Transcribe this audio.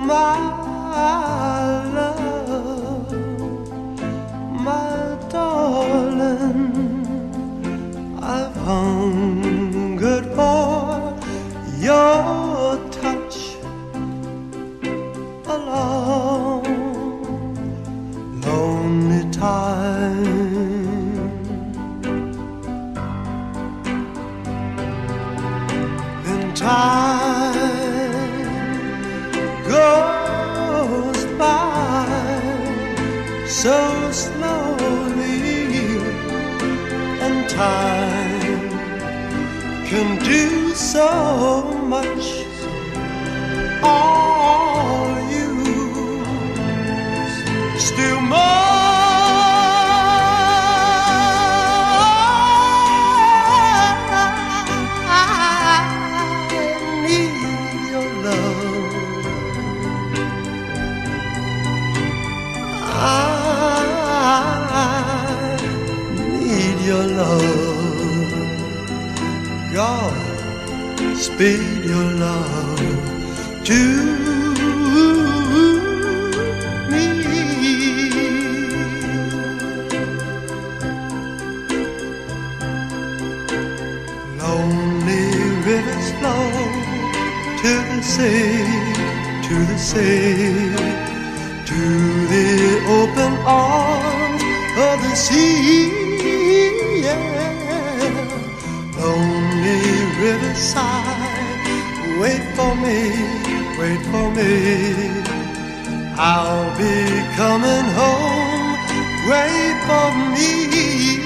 my love, my darling, I've hungered for your touch a long, lonely time. Then time goes by so slowly, and time can do so much. All you still more. I need your love. I need your love. God, speed your love to me. Lonely rivers flow to the sea, to the sea, to the open arms of the sea. Yeah. Lonely riverside, wait for me, wait for me. I'll be coming home, wait for me.